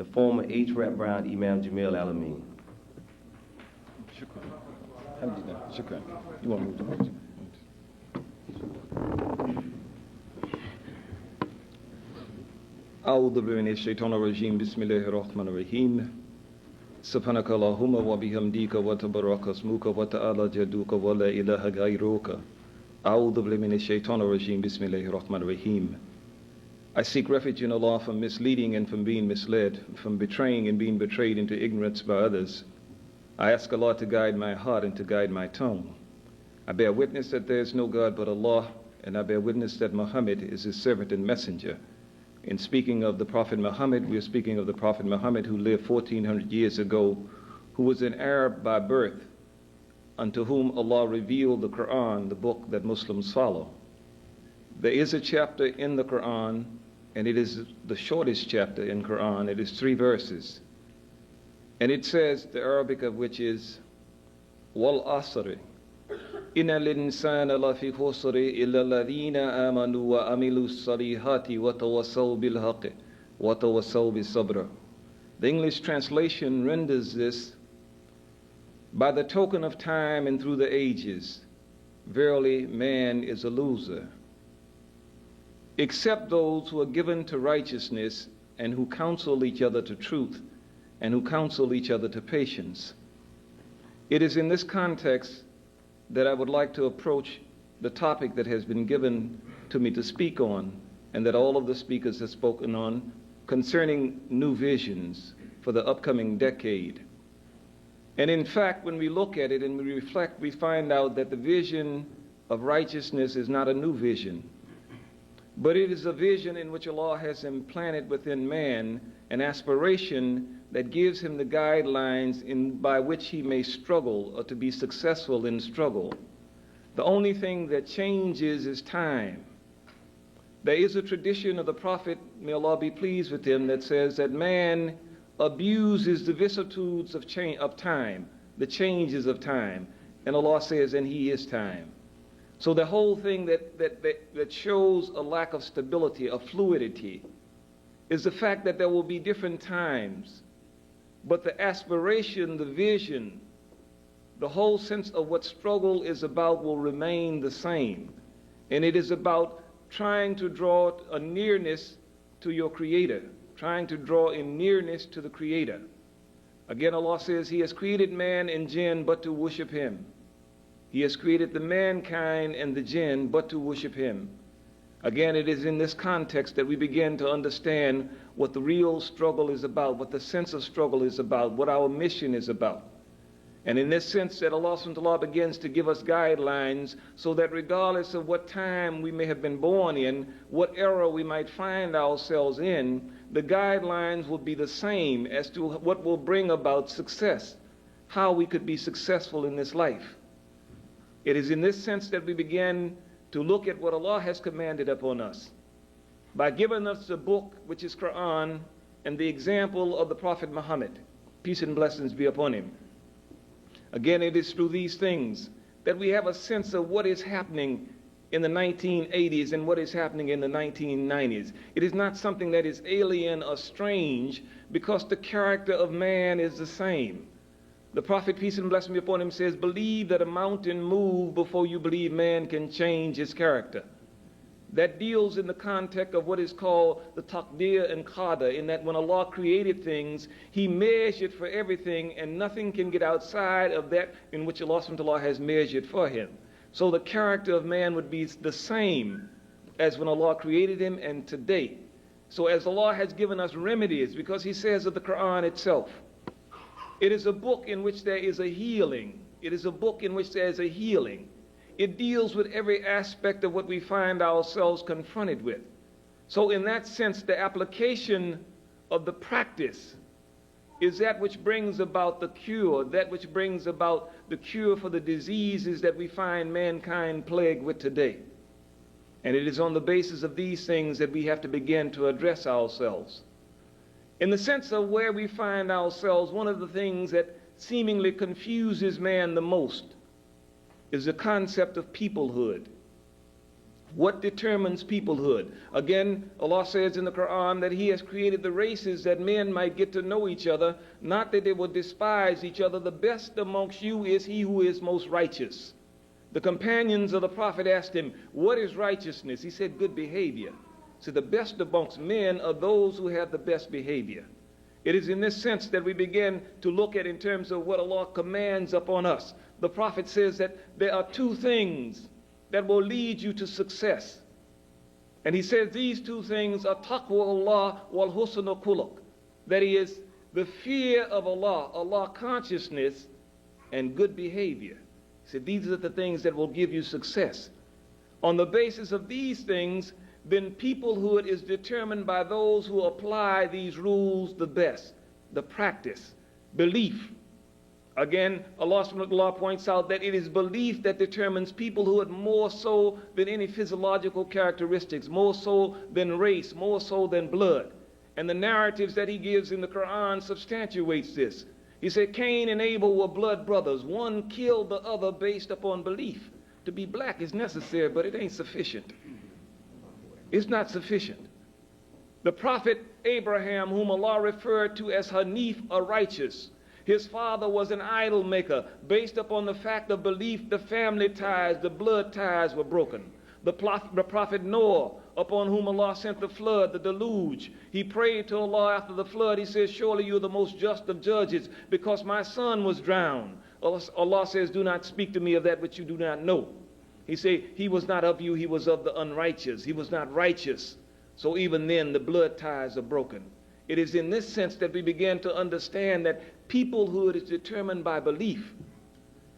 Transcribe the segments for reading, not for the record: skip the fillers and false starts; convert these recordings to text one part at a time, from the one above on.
the former H-Rap Brown Imam Jamil Amin. Shukran. Alhamdulillah. Shukran. You want to move the picture? أعوذ بالله من الشيطان الرجيم بسم الله الرحمن الرحيم سبحانك اللهم وبحمدك وتبارك اسمك وتعالى جدك ولا إله غيرك أعوذ بالله من الشيطان الرجيم بسم الله الرحمن الرحيم. I seek refuge in Allah from misleading and from being misled, from betraying and being betrayed into ignorance by others. I ask Allah to guide my heart and to guide my tongue. I bear witness that there is no God but Allah, and I bear witness that Muhammad is his servant and messenger. In speaking of the Prophet Muhammad, we are speaking of the Prophet Muhammad who lived 1400 years ago, who was an Arab by birth, unto whom Allah revealed the Quran, the book that Muslims follow. There is a chapter in the Quran, and it is the shortest chapter in Quran. It is 3 verses. And it says, the Arabic of which is, Wal Asri, Inna l-insana lafi khusri illa alladhina amanu wa amilu salihati wa tawassaw bil haqqi wa tawassaw bis sabr. The English translation renders this, by the token of time and through the ages, verily man is a loser, except those who are given to righteousness and who counsel each other to truth and who counsel each other to patience. It is in this context that I would like to approach the topic that has been given to me to speak on, and that all of the speakers have spoken on, concerning new visions for the upcoming decade. And in fact, when we look at it and we reflect, we find out that the vision of righteousness is not a new vision, but it is a vision in which Allah has implanted within man an aspiration that gives him the guidelines by which he may struggle or to be successful in struggle. The only thing that changes is time. There is a tradition of the Prophet, may Allah be pleased with him, that says that man abuses the vicissitudes of time, the changes of time, and Allah says, and he is time. So the whole thing that shows a lack of stability, of fluidity, is the fact that there will be different times, but the aspiration, the vision, the whole sense of what struggle is about will remain the same. And it is about trying to draw a nearness to your Creator, trying to draw in nearness to the Creator. Again, Allah says, He has created man and jinn but to worship Him. He has created the mankind and the jinn but to worship Him. Again, it is in this context that we begin to understand what the real struggle is about, what the sense of struggle is about, what our mission is about. And in this sense that Allah subhanahu wa ta'ala begins to give us guidelines so that regardless of what time we may have been born in, what era we might find ourselves in, the guidelines will be the same as to what will bring about success, how we could be successful in this life. It is in this sense that we begin to look at what Allah has commanded upon us by giving us the book, which is Quran, and the example of the Prophet Muhammad, peace and blessings be upon him. Again, it is through these things that we have a sense of what is happening in the 1980s and what is happening in the 1990s. It is not something that is alien or strange, because the character of man is the same. The Prophet, peace and blessing be upon him, says, believe that a mountain moved before you believe man can change his character. That deals in the context of what is called the taqdir and qadar, in that when Allah created things, He measured for everything, and nothing can get outside of that in which Allah subhanahu wa ta'ala has measured for him. So the character of man would be the same as when Allah created him and today. So as Allah has given us remedies, because He says of the Quran itself, it is a book in which there is a healing. It is a book in which there is a healing. It deals with every aspect of what we find ourselves confronted with. So in that sense, the application of the practice is that which brings about the cure, that which brings about the cure for the diseases that we find mankind plagued with today. And it is on the basis of these things that we have to begin to address ourselves. In the sense of where we find ourselves, one of the things that seemingly confuses man the most is the concept of peoplehood. What determines peoplehood? Again, Allah says in the Quran that He has created the races that men might get to know each other, not that they will despise each other. The best amongst you is he who is most righteous. The companions of the Prophet asked him, what is righteousness? He said, good behavior. So the best amongst men are those who have the best behavior. It is in this sense that we begin to look at in terms of what Allah commands upon us. The Prophet says that there are two things that will lead you to success. And he says these two things are taqwa Allah wal husnul khuluq. That is the fear of Allah, Allah consciousness, and good behavior. He said these are the things that will give you success. On the basis of these things, then peoplehood is determined by those who apply these rules the best, the practice, belief. Again, Allah subhanahu wa ta'ala points out that it is belief that determines peoplehood more so than any physiological characteristics, more so than race, more so than blood. And the narratives that He gives in the Quran substantiates this. He said Cain and Abel were blood brothers. One killed the other based upon belief. To be black is necessary, but it ain't sufficient. It's not sufficient. The prophet Abraham, whom Allah referred to as Hanif, or righteous, his father was an idol maker. Based upon the fact of belief, the family ties, the blood ties were broken. The prophet Noah, upon whom Allah sent the flood, the deluge, he prayed to Allah after the flood. He says, surely you are the most just of judges, because my son was drowned. Allah says, do not speak to me of that which you do not know. He said, he was not of you, he was of the unrighteous. He was not righteous. So even then, the blood ties are broken. It is in this sense that we begin to understand that peoplehood is determined by belief.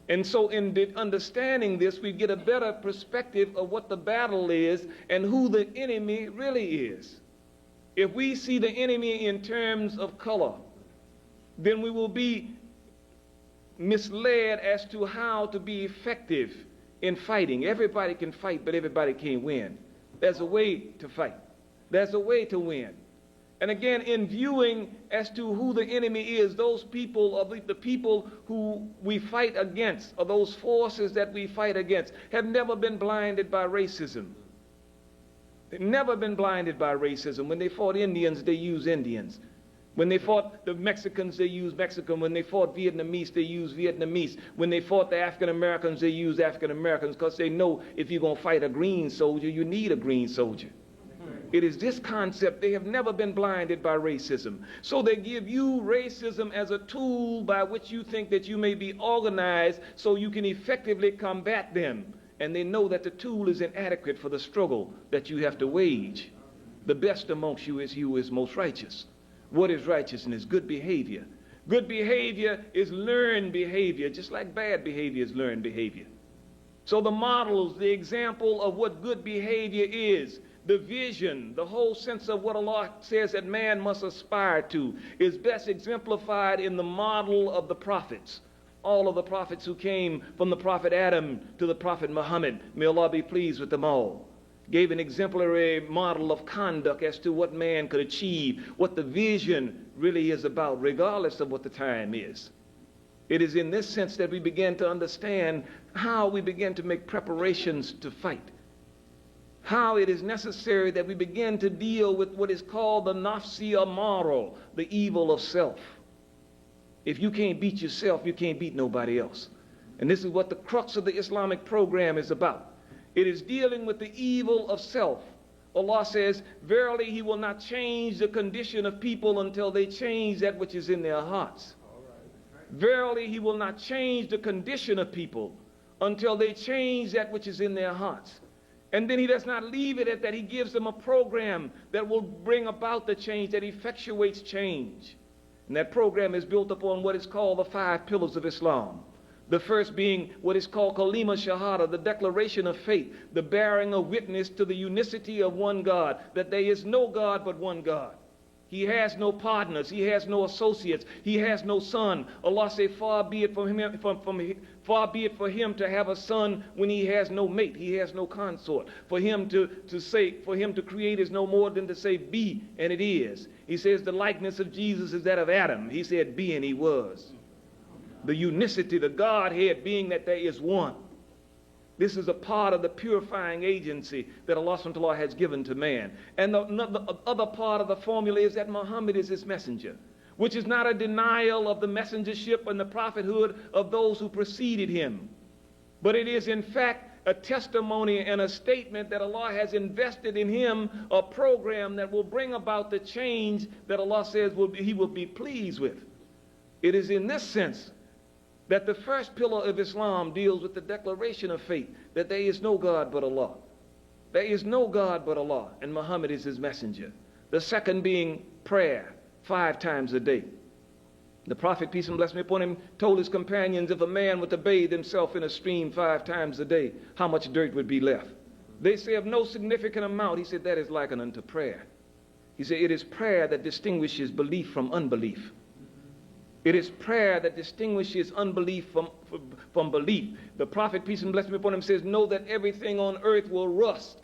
And so in understanding this, we get a better perspective of what the battle is and who the enemy really is. If we see the enemy in terms of color, then we will be misled as to how to be effective in fighting. Everybody can fight, but everybody can't win. There's a way to fight. There's a way to win. And again, in viewing as to who the enemy is, those people are the people who we fight against, or those forces that we fight against, have never been blinded by racism. They've never been blinded by racism. When they fought Indians, they used Indians. When they fought the Mexicans, they used Mexican. When they fought Vietnamese, they used Vietnamese. When they fought the African Americans, they used African Americans, because they know if you're going to fight a green soldier, you need a green soldier. It is this concept. They have never been blinded by racism. So they give you racism as a tool by which you think that you may be organized so you can effectively combat them. And they know that the tool is inadequate for the struggle that you have to wage. The best amongst you is he who is most righteous. What is righteousness? Good behavior. Good behavior is learned behavior, just like bad behavior is learned behavior. So the models, the example of what good behavior is, the vision, the whole sense of what Allah says that man must aspire to, is best exemplified in the model of the prophets. All of the prophets who came from the prophet Adam to the prophet Muhammad, may Allah be pleased with them all, gave an exemplary model of conduct as to what man could achieve, what the vision really is about, regardless of what the time is. It is in this sense that we begin to understand how we begin to make preparations to fight. How it is necessary that we begin to deal with what is called the nafsi amaro, the evil of self. If you can't beat yourself, you can't beat nobody else. And this is what the crux of the Islamic program is about. It is dealing with the evil of self. Allah says, verily he will not change the condition of people until they change that which is in their hearts. Verily he will not change the condition of people until they change that which is in their hearts. And then he does not leave it at that. He gives them a program that will bring about the change, that effectuates change. And that program is built upon what is called the 5 pillars of Islam. The first being what is called kalima shahada, the declaration of faith, the bearing of witness to the unicity of one God, that there is no God but one God. He has no partners. He has no associates. He has no son. Allah say, far be it far be it for him to have a son when he has no mate. He has no consort. For him to create is no more than to say be, and it is. He says the likeness of Jesus is that of Adam. He said be, and he was. The unicity, the Godhead being that there is one. This is a part of the purifying agency that Allah subhanahu wa ta'ala has given to man. And the other part of the formula is that Muhammad is his messenger, which is not a denial of the messengership and the prophethood of those who preceded him, but it is in fact a testimony and a statement that Allah has invested in him a program that will bring about the change that Allah says he will be pleased with. It is in this sense that the first pillar of Islam deals with the declaration of faith that there is no God but Allah. There is no God but Allah, and Muhammad is his messenger. The second being prayer 5 times a day. The Prophet, peace and blessing be upon him, told his companions, if a man were to bathe himself in a stream 5 times a day, how much dirt would be left? They say of no significant amount. He said that is likened unto prayer. He said it is prayer that distinguishes belief from unbelief. It is prayer that distinguishes unbelief from belief. The Prophet, peace and blessing be upon him, says, know that everything on earth will rust.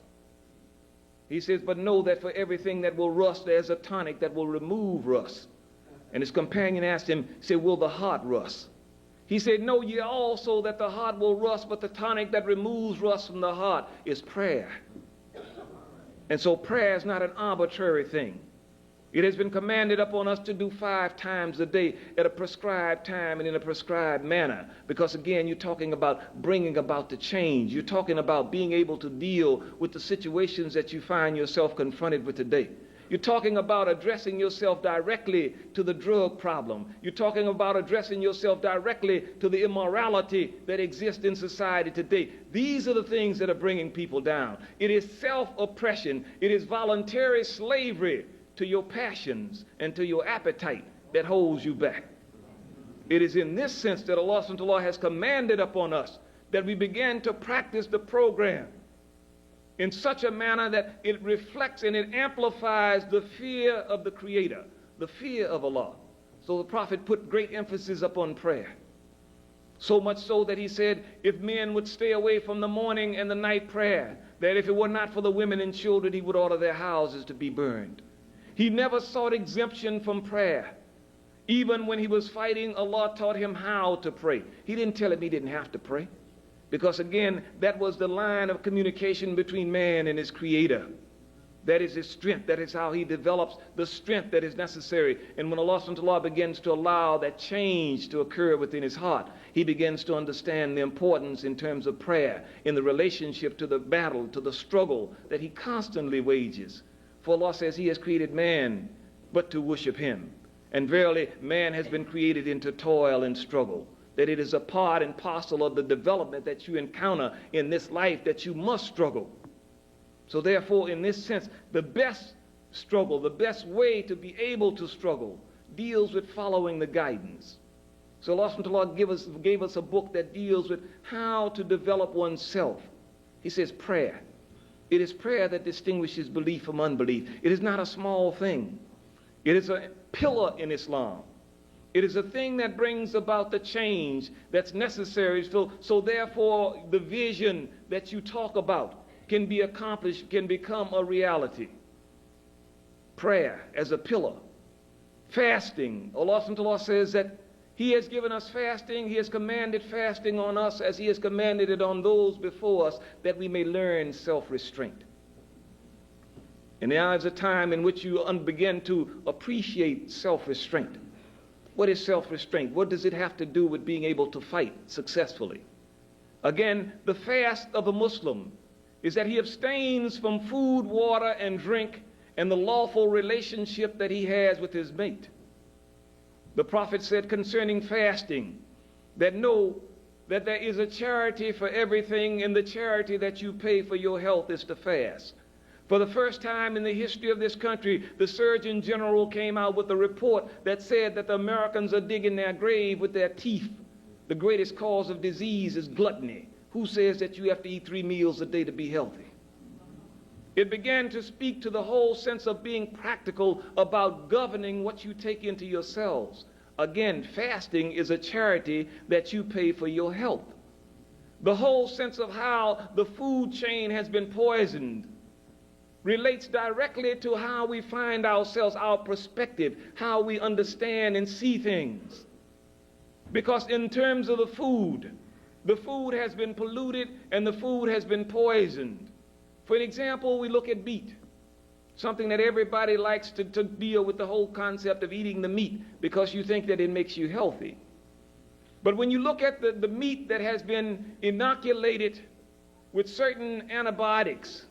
He says, but know that for everything that will rust, there's a tonic that will remove rust. And his companion asked him, said, will the heart rust? He said, know ye also that the heart will rust, but the tonic that removes rust from the heart is prayer. And so prayer is not an arbitrary thing. It has been commanded upon us to do 5 times a day at a prescribed time and in a prescribed manner. Because again, you're talking about bringing about the change. You're talking about being able to deal with the situations that you find yourself confronted with today. You're talking about addressing yourself directly to the drug problem. You're talking about addressing yourself directly to the immorality that exists in society today. These are the things that are bringing people down. It is self-oppression. It is voluntary slavery to your passions and to your appetite that holds you back. It is in this sense that Allah subhanahu wa ta'ala has commanded upon us that we begin to practice the program in such a manner that it reflects and it amplifies the fear of the Creator, the fear of Allah. So the Prophet put great emphasis upon prayer. So much so that he said, if men would stay away from the morning and the night prayer, that if it were not for the women and children, he would order their houses to be burned. He never sought exemption from prayer. Even when he was fighting, Allah taught him how to pray. He didn't tell him he didn't have to pray. Because again, that was the line of communication between man and his Creator. That is his strength. That is how he develops the strength that is necessary. And when Allah subhanahu wa ta'ala begins to allow that change to occur within his heart, he begins to understand the importance in terms of prayer, in the relationship to the battle, to the struggle that he constantly wages. For Allah says he has created man but to worship him. And verily, man has been created into toil and struggle. That it is a part and parcel of the development that you encounter in this life that you must struggle. So therefore, in this sense, the best struggle, the best way to be able to struggle deals with following the guidance. So Allah subhanahu wa ta'ala gave us a book that deals with how to develop oneself. He says prayer. It is prayer that distinguishes belief from unbelief. It is not a small thing. It is a pillar in Islam. It is a thing that brings about the change that's necessary. So therefore, the vision that you talk about can be accomplished, can become a reality. Prayer as a pillar. Fasting. Allah subhanahu wa ta'ala says that he has given us fasting. He has commanded fasting on us as he has commanded it on those before us, that we may learn self-restraint. And now is a time in which you begin to appreciate self-restraint. What is self-restraint? What does it have to do with being able to fight successfully? Again, the fast of a Muslim is that he abstains from food, water, and drink, and the lawful relationship that he has with his mate. The Prophet said concerning fasting, that know that there is a charity for everything, and the charity that you pay for your health is to fast. For the first time in the history of this country, the Surgeon General came out with a report that said that the Americans are digging their grave with their teeth. The greatest cause of disease is gluttony. Who says that you have to eat 3 meals a day to be healthy? It began to speak to the whole sense of being practical about governing what you take into yourselves. Again, fasting is a charity that you pay for your health. The whole sense of how the food chain has been poisoned relates directly to how we find ourselves, our perspective, how we understand and see things. Because in terms of the food, The food has been polluted and the food has been poisoned. For example, we look at meat, something that everybody likes to deal with the whole concept of eating the meat because you think that it makes you healthy. But when you look at the meat that has been inoculated with certain antibiotics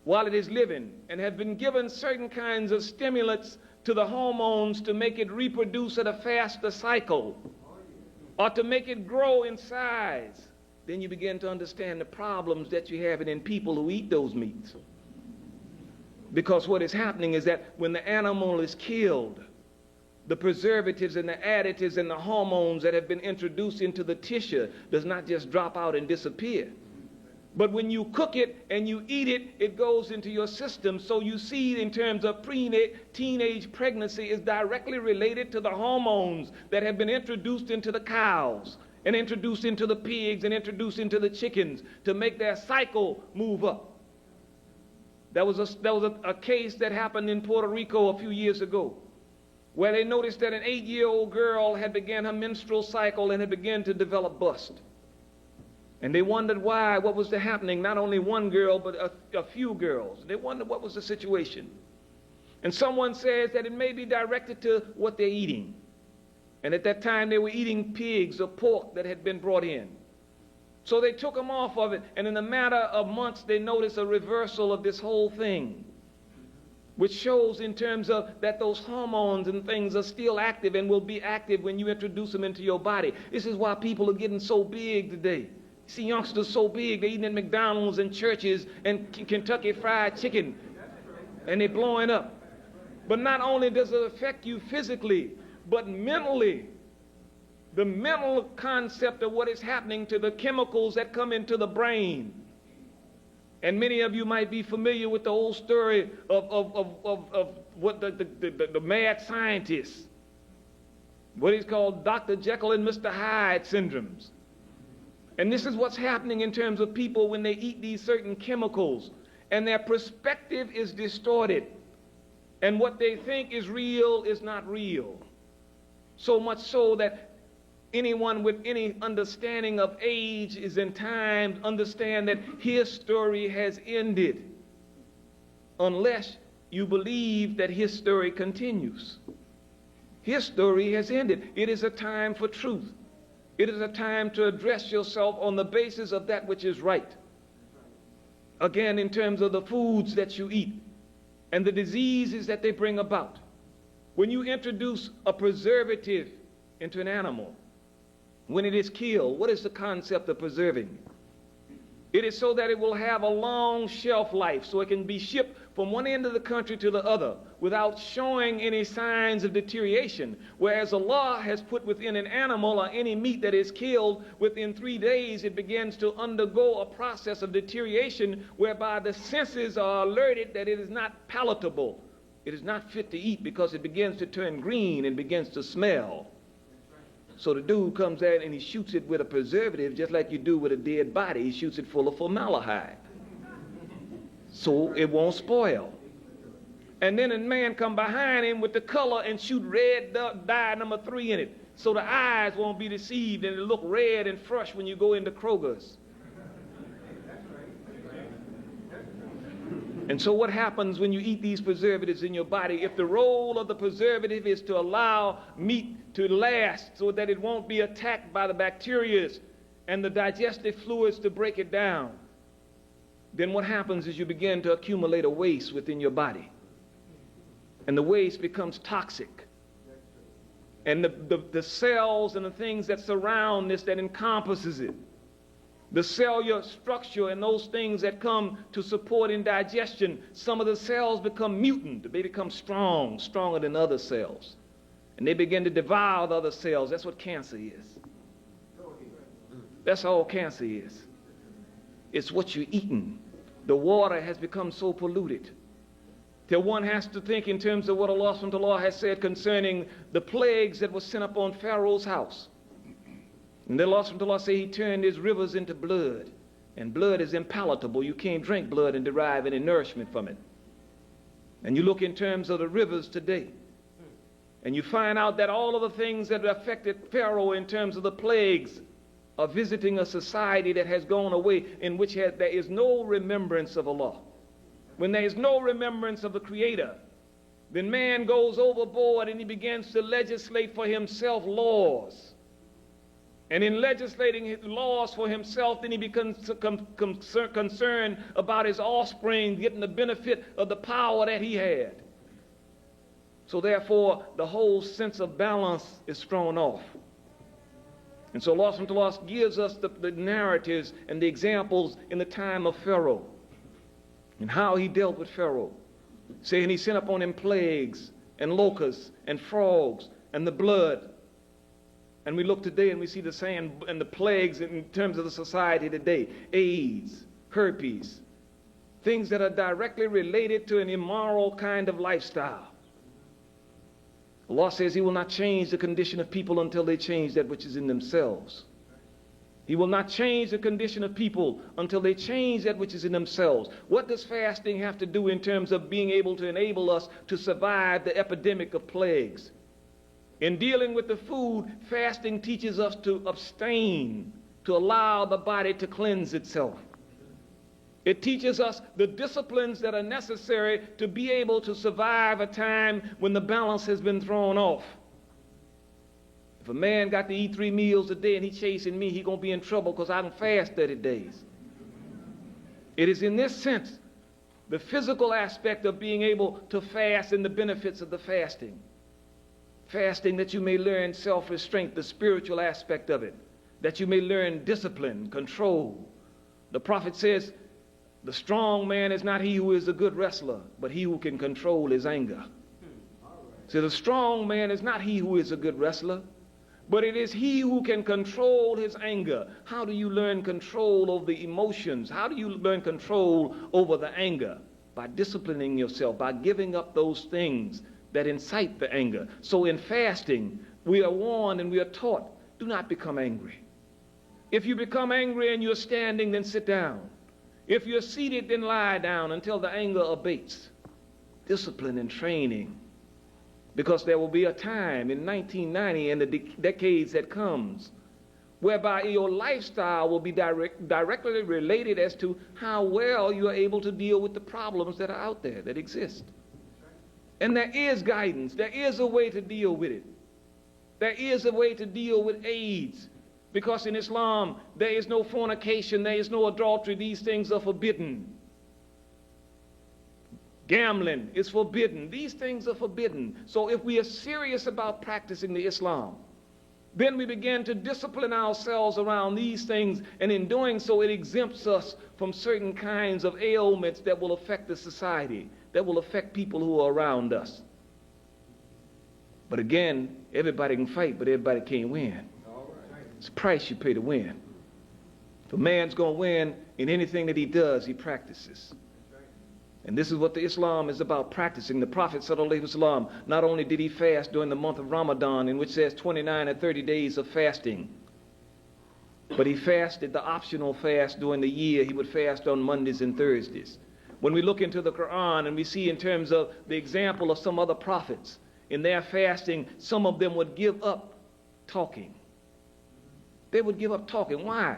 while it is living and have been given certain kinds of stimulants to the hormones to make it reproduce at a faster cycle or to make it grow in size, then you begin to understand the problems that you have in people who eat those meats. Because what is happening is that when the animal is killed, the preservatives and the additives and the hormones that have been introduced into the tissue does not just drop out and disappear. But when you cook it and you eat it, it goes into your system. So you see in terms of teenage pregnancy is directly related to the hormones that have been introduced into the cows and introduced into the pigs and introduced into the chickens to make their cycle move up. There was a case that happened in Puerto Rico a few years ago where they noticed that an 8-year-old girl had begun her menstrual cycle and had begun to develop bust. And they wondered why, what was happening, not only one girl, but a few girls. They wondered what was the situation. And someone says that it may be directed to what they're eating. And at that time, they were eating pigs or pork that had been brought in. So they took them off of it, and in a matter of months, they noticed a reversal of this whole thing, which shows in terms of that those hormones and things are still active and will be active when you introduce them into your body. This is why people are getting so big today. You see youngsters so big, they're eating at McDonald's and churches and Kentucky Fried Chicken, and they're blowing up. But not only does it affect you physically, but mentally. The mental concept of what is happening to the chemicals that come into the brain. And many of you might be familiar with the old story of what the mad scientist, what is called Dr. Jekyll and Mr. Hyde syndromes. And this is what's happening in terms of people when they eat these certain chemicals, and their perspective is distorted, and what they think is real is not real. So much so that anyone with any understanding of age is in time understand that his story has ended unless you believe that his story continues. His story has ended. It is a time for truth. It is a time to address yourself on the basis of that which is right. Again, in terms of the foods that you eat and the diseases that they bring about. When you introduce a preservative into an animal, when it is killed, what is the concept of preserving? It is so that it will have a long shelf life, so it can be shipped from one end of the country to the other without showing any signs of deterioration. Whereas Allah has put within an animal or any meat that is killed, within 3 days it begins to undergo a process of deterioration whereby the senses are alerted that it is not palatable. It is not fit to eat because it begins to turn green and begins to smell. So the dude comes in and he shoots it with a preservative just like you do with a dead body. He shoots it full of formaldehyde so it won't spoil. And then a man come behind him with the color and shoot red dye number 3 in it so the eyes won't be deceived and it'll look red and fresh when you go into Kroger's. And so what happens when you eat these preservatives in your body? If the role of the preservative is to allow meat to last so that it won't be attacked by the bacteria and the digestive fluids to break it down, then what happens is you begin to accumulate a waste within your body. And the waste becomes toxic. And the cells and the things that surround this, that encompasses it, the cellular structure and those things that come to support indigestion, some of the cells become mutant. They become stronger than other cells. And they begin to devour the other cells. That's what cancer is. That's all cancer is. It's what you're eating. The water has become so polluted that one has to think in terms of what Allah subhanahu wa ta'ala has said concerning the plagues that were sent upon Pharaoh's house. And then Allah subhanahu wa ta'ala say he turned his rivers into blood. And blood is impalatable. You can't drink blood and derive any nourishment from it. And you look in terms of the rivers today, and you find out that all of the things that affected Pharaoh in terms of the plagues are visiting a society that has gone away, in which there is no remembrance of Allah. When there is no remembrance of the Creator, then man goes overboard and he begins to legislate for himself laws. And in legislating his laws for himself, then he becomes concerned about his offspring getting the benefit of the power that he had. So therefore, the whole sense of balance is thrown off. And so Allah subhanahu wa ta'ala gives us the narratives and the examples in the time of Pharaoh and how he dealt with Pharaoh, saying he sent upon him plagues and locusts and frogs and the blood. And we look today and we see the same and the plagues in terms of the society today: AIDS, herpes, things that are directly related to an immoral kind of lifestyle. Allah says he will not change the condition of people until they change that which is in themselves. He will not change the condition of people until they change that which is in themselves. What does fasting have to do in terms of being able to enable us to survive the epidemic of plagues? In dealing with the food, fasting teaches us to abstain, to allow the body to cleanse itself. It teaches us the disciplines that are necessary to be able to survive a time when the balance has been thrown off. If a man got to eat 3 meals a day and he's chasing me, he's going to be in trouble because I don't fast 30 days. It is in this sense, the physical aspect of being able to fast and the benefits of the fasting. Fasting that you may learn self-restraint, the spiritual aspect of it, that you may learn discipline, control. The prophet says, the strong man is not he who is a good wrestler, but he who can control his anger. So the strong man is not he who is a good wrestler, but it is he who can control his anger. How do you learn control over the emotions? How do you learn control over the anger? By disciplining yourself, by giving up those things that incite the anger. So in fasting, we are warned and we are taught, do not become angry. If you become angry and you're standing, then sit down. If you're seated, then lie down until the anger abates. Discipline and training. Because there will be a time in 1990 and the decades that comes whereby your lifestyle will be directly related as to how well you are able to deal with the problems that are out there, that exist. And there is guidance. There is a way to deal with it. There is a way to deal with AIDS. Because in Islam, there is no fornication, there is no adultery. These things are forbidden. Gambling is forbidden. These things are forbidden. So if we are serious about practicing the Islam, then we begin to discipline ourselves around these things, and in doing so, it exempts us from certain kinds of ailments that will affect the society, that will affect people who are around us. But again, everybody can fight, but everybody can't win. It's a price you pay to win. If a man's going to win in anything that he does, he practices. And this is what the Islam is about, practicing. The Prophet ﷺ, not only did he fast during the month of Ramadan, in which says 29 or 30 days of fasting, but he fasted the optional fast during the year. He would fast on Mondays and Thursdays. When we look into the Quran and we see in terms of the example of some other prophets, in their fasting, some of them would give up talking. They would give up talking. Why?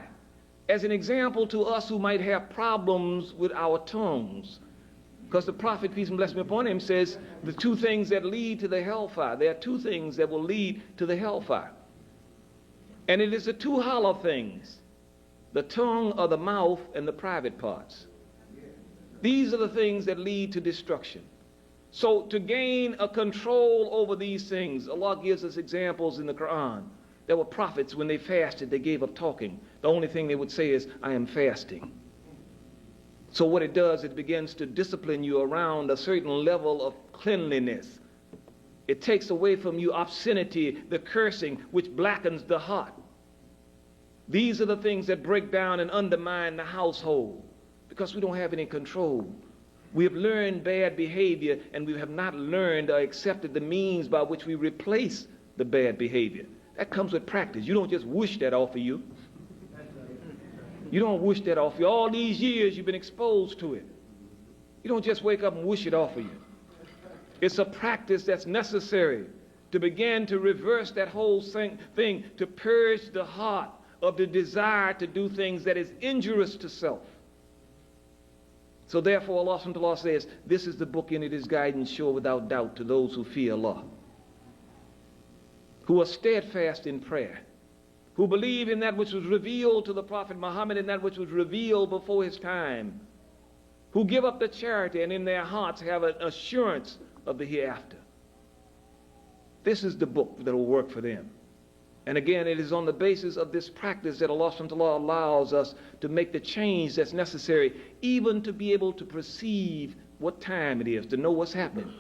As an example to us who might have problems with our tongues. Because the Prophet, peace and blessing be upon him, says the 2 things that lead to the hellfire. There are 2 things that will lead to the hellfire. And it is the 2 hollow things. The tongue or the mouth and the private parts. These are the things that lead to destruction. So to gain a control over these things, Allah gives us examples in the Quran. There were prophets, when they fasted, they gave up talking. The only thing they would say is, I am fasting. So what it does, it begins to discipline you around a certain level of cleanliness. It takes away from you obscenity, the cursing, which blackens the heart. These are the things that break down and undermine the household, because we don't have any control. We have learned bad behavior, and we have not learned or accepted the means by which we replace the bad behavior. That comes with practice. You don't just whoosh that off of you. You don't whoosh that off of you. All these years you've been exposed to it. You don't just wake up and whoosh it off of you. It's a practice that's necessary to begin to reverse that whole thing, to purge the heart of the desire to do things that is injurious to self. So therefore Allah subhanahu wa ta'ala says, this is the book, and it is guidance sure without doubt to those who fear Allah, who are steadfast in prayer, who believe in that which was revealed to the Prophet Muhammad and that which was revealed before his time, who give up the charity and in their hearts have an assurance of the hereafter. This is the book that will work for them. And again, it is on the basis of this practice that Allah subhanahu wa ta'ala allows us to make the change that's necessary, even to be able to perceive what time it is, to know what's happening.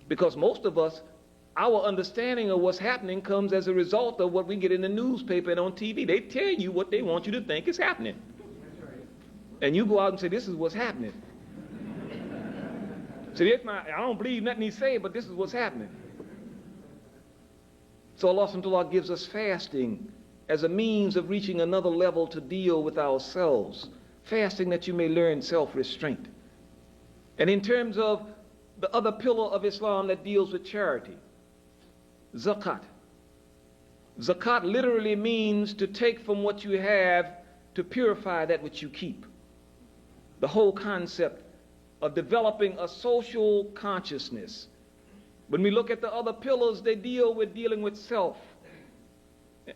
Because most of us, our understanding of what's happening comes as a result of what we get in the newspaper and on TV. They tell you what they want you to think is happening. And you go out and say, this is what's happening. So I don't believe nothing he say, but this is what's happening. So Allah subhanahu wa ta'ala gives us fasting as a means of reaching another level to deal with ourselves. Fasting that you may learn self-restraint. And in terms of the other pillar of Islam that deals with charity, zakat. Zakat literally means to take from what you have to purify that which you keep. The whole concept of developing a social consciousness. When we look at the other pillars, they dealing with self.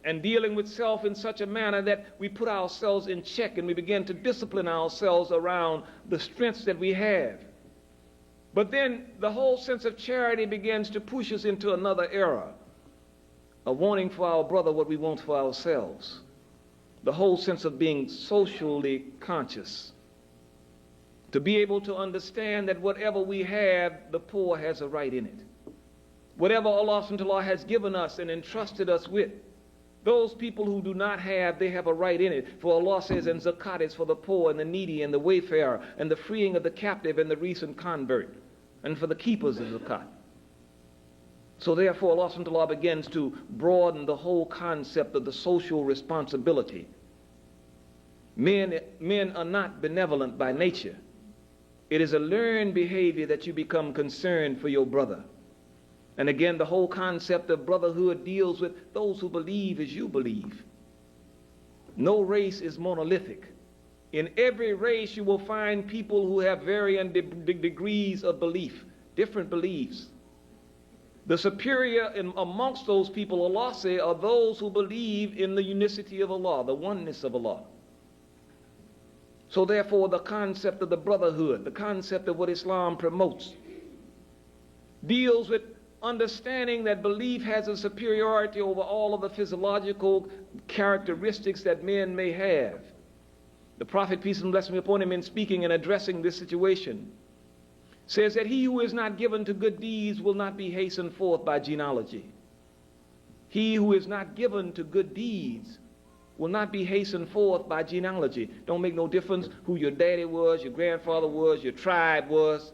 And dealing with self in such a manner that we put ourselves in check and we begin to discipline ourselves around the strengths that we have. But then the whole sense of charity begins to push us into another era of wanting for our brother what we want for ourselves. The whole sense of being socially conscious. To be able to understand that whatever we have, the poor has a right in it. Whatever Allah subhanahu wa ta'ala has given us and entrusted us with, those people who do not have, they have a right in it. For Allah says, and zakat is for the poor and the needy and the wayfarer and the freeing of the captive and the recent convert, and for the keepers of zakat. So therefore Allah subhanahu wa ta'ala begins to broaden the whole concept of the social responsibility. Men are not benevolent by nature. It is a learned behavior that you become concerned for your brother. And again, the whole concept of brotherhood deals with those who believe as you believe. No race is monolithic. In every race you will find people who have varying degrees of belief, different beliefs. The superior amongst those people, Allah says, are those who believe in the unicity of Allah, the oneness of Allah. So therefore the concept of the brotherhood, the concept of what Islam promotes, deals with understanding that belief has a superiority over all of the physiological characteristics that men may have. The Prophet, peace and blessing be upon him, in speaking and addressing this situation, says that he who is not given to good deeds will not be hastened forth by genealogy. He who is not given to good deeds will not be hastened forth by genealogy. Don't make no difference who your daddy was, your grandfather was, your tribe was.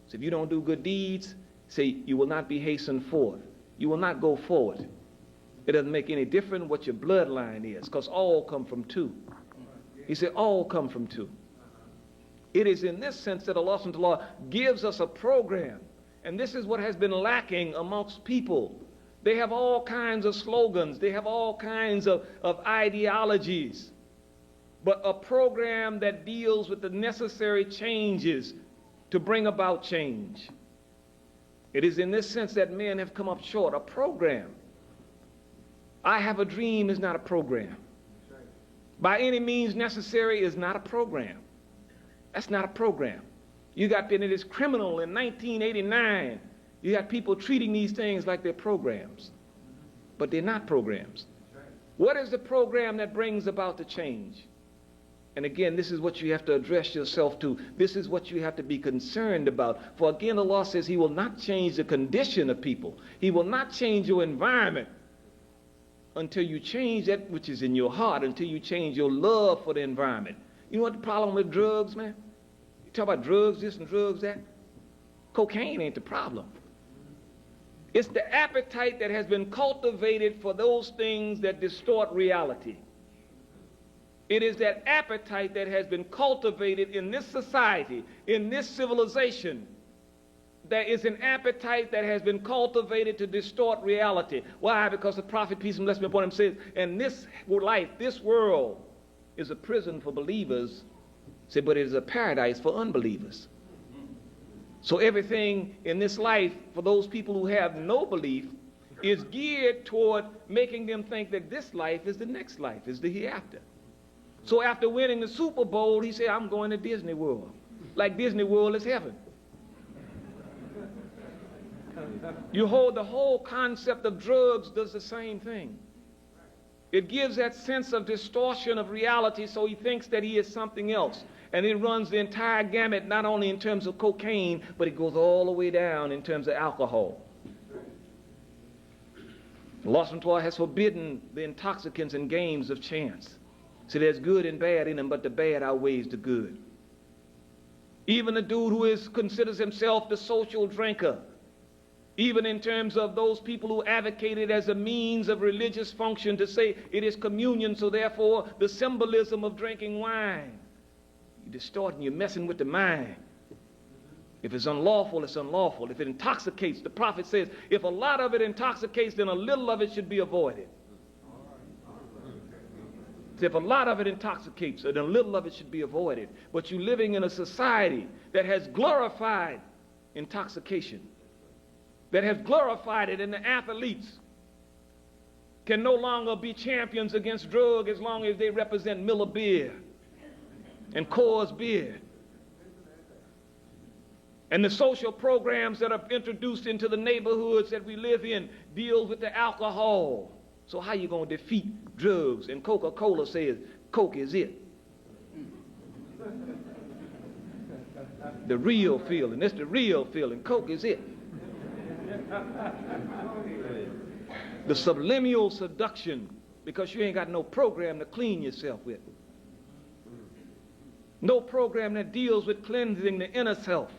So if you don't do good deeds, say you will not be hastened forth. You will not go forward. It doesn't make any difference what your bloodline is, because all come from two. He said all come from two. It is in this sense that Allah subhanahu wa ta'ala gives us a program. And this is what has been lacking amongst people. They have all kinds of slogans. They have all kinds of ideologies. But a program that deals with the necessary changes to bring about change. It is in this sense that men have come up short. A program. I have a dream is not a program. By any means necessary is not a program. That's not a program. You got, and it is criminal in 1989. You got people treating these things like they're programs. But they're not programs. What is the program that brings about the change? And again, this is what you have to address yourself to. This is what you have to be concerned about. For again, Allah says He will not change the condition of people. He will not change your environment until you change that which is in your heart, until you change your love for the environment. You know what the problem with drugs, man? You talk about drugs this and drugs that. Cocaine ain't the problem. It's the appetite that has been cultivated for those things that distort reality. It is that appetite that has been cultivated in this society, in this civilization, there is an appetite that has been cultivated to distort reality. Why? Because the prophet, peace and blessing be upon him, says, and this life, this world, is a prison for believers, but it is a paradise for unbelievers. So everything in this life, for those people who have no belief, is geared toward making them think that this life is the next life, is the hereafter. So after winning the Super Bowl, he said, I'm going to Disney World. Like Disney World is heaven. You hold the whole concept of drugs does the same thing. It gives that sense of distortion of reality, so he thinks that he is something else. And it runs the entire gamut, not only in terms of cocaine, but it goes all the way down in terms of alcohol. Allah subhanahu wa ta'ala has forbidden the intoxicants and games of chance. So there's good and bad in them, but the bad outweighs the good. Even the dude who considers himself the social drinker, even in terms of those people who advocate it as a means of religious function to say it is communion, so therefore the symbolism of drinking wine. You're distorting, you're messing with the mind. If it's unlawful, it's unlawful. If it intoxicates, the prophet says, if a lot of it intoxicates, then a little of it should be avoided. If a lot of it intoxicates, then a little of it should be avoided. But you're living in a society that has glorified intoxication, that has glorified it, and the athletes can no longer be champions against drug as long as they represent Miller beer and Coors beer. And the social programs that are introduced into the neighborhoods that we live in deal with the alcohol. So how you going to defeat drugs? And Coca-Cola says Coke is it. The real feeling. That's the real feeling. Coke is it. The subliminal seduction, because you ain't got no program to clean yourself with. No program that deals with cleansing the inner self.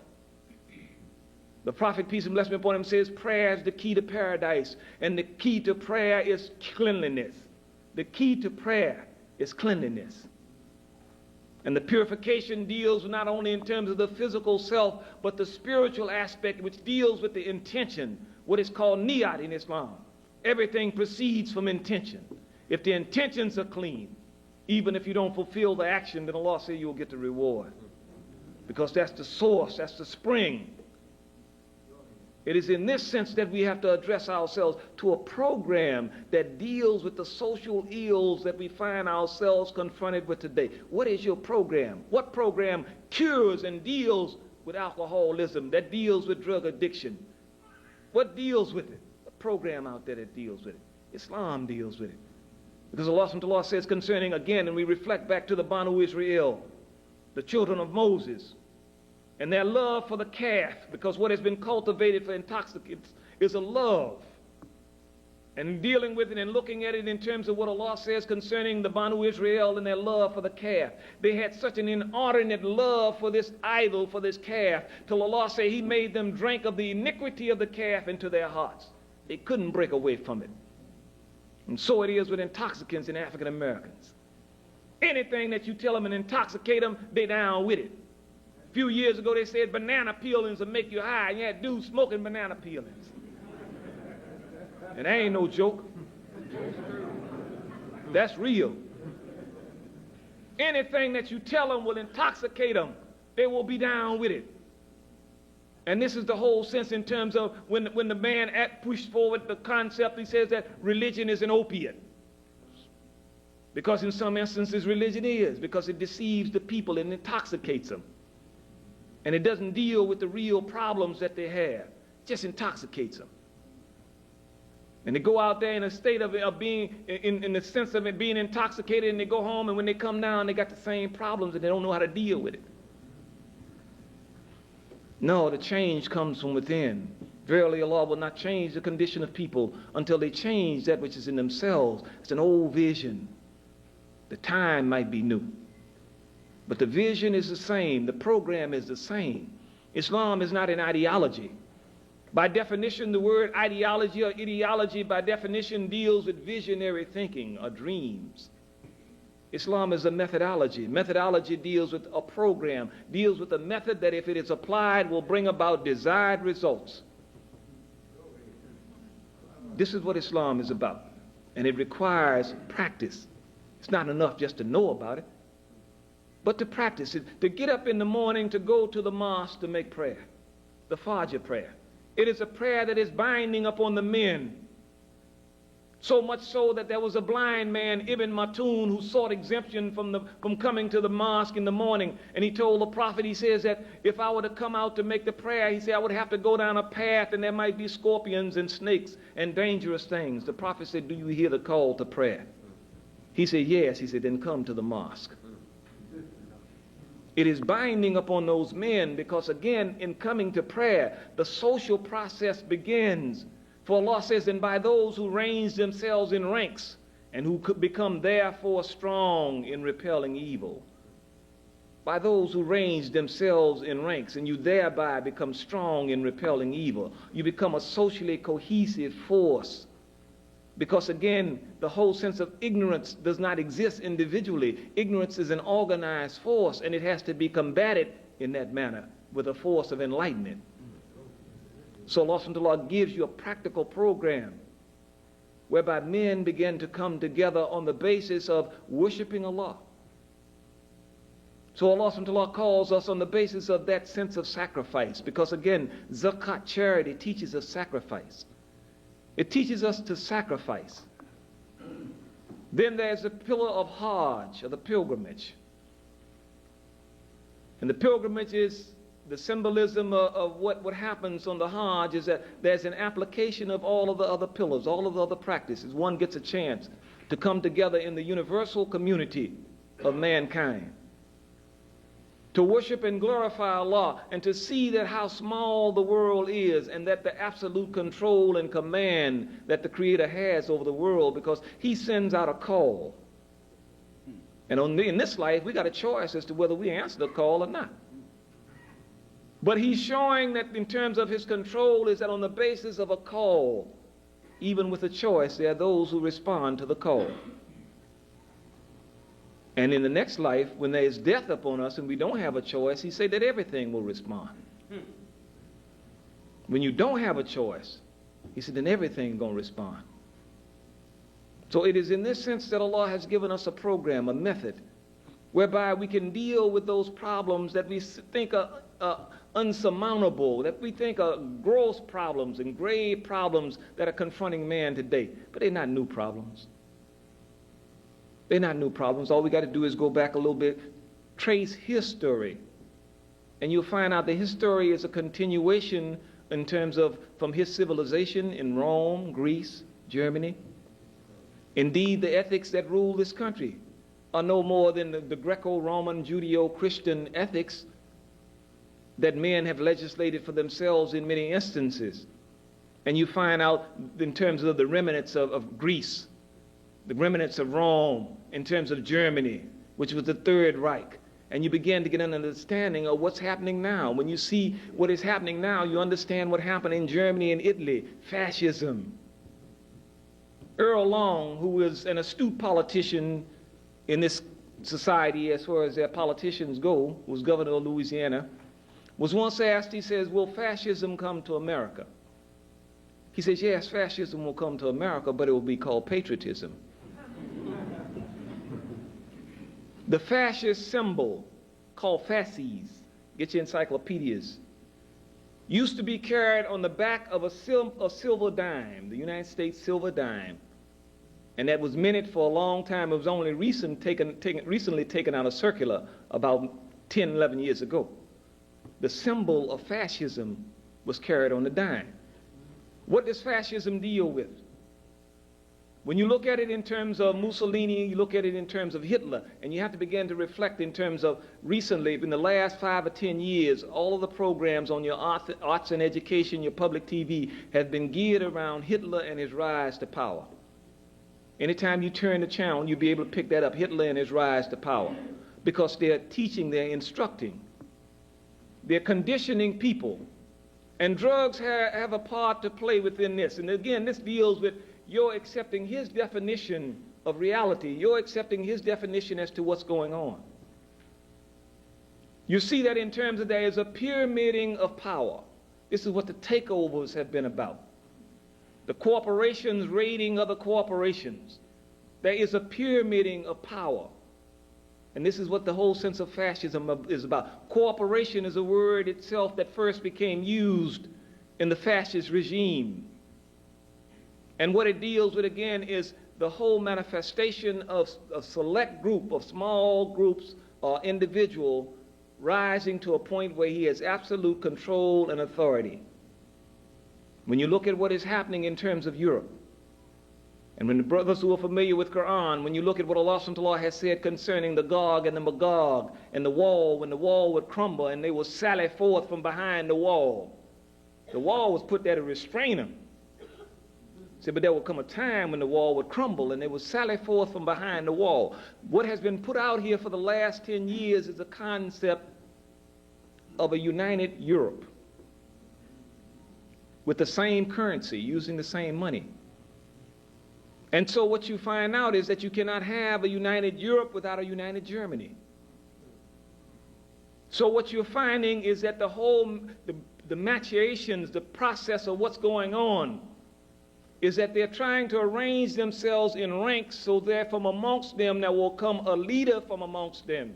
The prophet, peace and blessing be upon him, says prayer is the key to paradise, and the key to prayer is cleanliness. The key to prayer is cleanliness. And the purification deals not only in terms of the physical self, but the spiritual aspect, which deals with the intention, what is called niyat in Islam. Everything proceeds from intention. If the intentions are clean, even if you don't fulfill the action, then Allah says you'll get the reward. Because that's the source, that's the spring. It is in this sense that we have to address ourselves to a program that deals with the social ills that we find ourselves confronted with today. What is your program? What program cures and deals with alcoholism, that deals with drug addiction? What deals with it? A program out there that deals with it. Islam deals with it. Because Allah subhanahu wa ta'ala says concerning, again, and we reflect back to the Banu Israel, the children of Moses, and their love for the calf, because what has been cultivated for intoxicants is a love. And dealing with it and looking at it in terms of what Allah says concerning the Banu Israel and their love for the calf. They had such an inordinate love for this idol, for this calf, till Allah said He made them drink of the iniquity of the calf into their hearts. They couldn't break away from it. And so it is with intoxicants in African Americans. Anything that you tell them and intoxicate them, they down with it. A few years ago, they said banana peelings will make you high, and you had dudes smoking banana peelings. And that ain't no joke. That's real. Anything that you tell them will intoxicate them, they will be down with it. And this is the whole sense in terms of when the man pushed forward the concept, he says that religion is an opiate. Because in some instances, religion is, because it deceives the people and intoxicates them. And it doesn't deal with the real problems that they have. It just intoxicates them. And they go out there in a state of being, in the sense of it being intoxicated, and they go home, and when they come down, they got the same problems, and they don't know how to deal with it. No, the change comes from within. Verily, Allah will not change the condition of people until they change that which is in themselves. It's an old vision. The time might be new. But the vision is the same. The program is the same. Islam is not an ideology. By definition, the word ideology or ideology by definition deals with visionary thinking or dreams. Islam is a methodology. Methodology deals with a program, deals with a method that if it is applied will bring about desired results. This is what Islam is about. And it requires practice. It's not enough just to know about it, but to practice it, to get up in the morning, to go to the mosque to make prayer, the Fajr prayer. It is a prayer that is binding upon the men. So much so that there was a blind man, Ibn Matun, who sought exemption from coming to the mosque in the morning. And he told the Prophet, he says that if I were to come out to make the prayer, he said I would have to go down a path and there might be scorpions and snakes and dangerous things. The Prophet said, do you hear the call to prayer? He said, yes. He said, then come to the mosque. It is binding upon those men because, again, in coming to prayer, the social process begins. For Allah says, and by those who range themselves in ranks and who could become therefore strong in repelling evil. By those who range themselves in ranks and you thereby become strong in repelling evil. You become a socially cohesive force. Because again, the whole sense of ignorance does not exist individually. Ignorance is an organized force and it has to be combated in that manner with a force of enlightenment. So Allah subhanahu wa ta'ala gives you a practical program whereby men begin to come together on the basis of worshiping Allah. So Allah subhanahu wa ta'ala calls us on the basis of that sense of sacrifice, because again, zakat, charity, teaches us sacrifice. It teaches us to sacrifice. Then there's the pillar of Hajj, or the pilgrimage. And the pilgrimage is the symbolism of what happens on the Hajj is that there's an application of all of the other pillars, all of the other practices. One gets a chance to come together in the universal community of mankind, to worship and glorify Allah, and to see that how small the world is and that the absolute control and command that the Creator has over the world, because He sends out a call. And in this life, we got a choice as to whether we answer the call or not. But He's showing that in terms of His control is that on the basis of a call, even with a choice, there are those who respond to the call. And in the next life, when there is death upon us and we don't have a choice, He said that everything will respond. When you don't have a choice, He said, then everything is going to respond. So it is in this sense that Allah has given us a program, a method, whereby we can deal with those problems that we think are unsurmountable, that we think are gross problems and grave problems that are confronting man today. But they're not new problems. They're not new problems. All we got to do is go back a little bit, trace history, and you'll find out that history is a continuation in terms of from his civilization in Rome, Greece, Germany. Indeed, the ethics that rule this country are no more than the Greco-Roman, Judeo-Christian ethics that men have legislated for themselves in many instances. And you find out in terms of the remnants of Greece, the remnants of Rome, in terms of Germany, which was the Third Reich. And you begin to get an understanding of what's happening now. When you see what is happening now, you understand what happened in Germany and Italy, fascism. Earl Long, who was an astute politician in this society as far as their politicians go, was governor of Louisiana, was once asked, he says, will fascism come to America? He says, yes, fascism will come to America, but it will be called patriotism. The fascist symbol, called fasces, get your encyclopedias, used to be carried on the back of a silver dime, the United States silver dime. And that was minted for a long time. It was only recently taken out of circular about 10, 11 years ago. The symbol of fascism was carried on the dime. What does fascism deal with? When you look at it in terms of Mussolini, you look at it in terms of Hitler, and you have to begin to reflect in terms of recently, in the last 5 or 10 years, all of the programs on your arts and education, your public TV, have been geared around Hitler and his rise to power. Anytime you turn the channel, you'll be able to pick that up, Hitler and his rise to power, because they're teaching, they're instructing, they're conditioning people. And drugs have a part to play within this. And again, this deals with you're accepting his definition of reality. You're accepting his definition as to what's going on. You see that in terms of there is a pyramiding of power. This is what the takeovers have been about. The corporations raiding other corporations. There is a pyramiding of power. And this is what the whole sense of fascism is about. Cooperation is a word itself that first became used in the fascist regime. And what it deals with again is the whole manifestation of a select group, of small groups or individual rising to a point where he has absolute control and authority. When you look at what is happening in terms of Europe, and when the brothers who are familiar with Quran, when you look at what Allah subhanahu wa ta'ala has said concerning the Gog and the Magog and the wall, when the wall would crumble and they would sally forth from behind the wall was put there to restrain them. Said, but there would come a time when the wall would crumble and they would sally forth from behind the wall. What has been put out here for the last 10 years is a concept of a united Europe with the same currency, using the same money. And so what you find out is that you cannot have a united Europe without a united Germany. So what you're finding is that the machinations, the process of what's going on, is that they're trying to arrange themselves in ranks so that from amongst them there will come a leader from amongst them.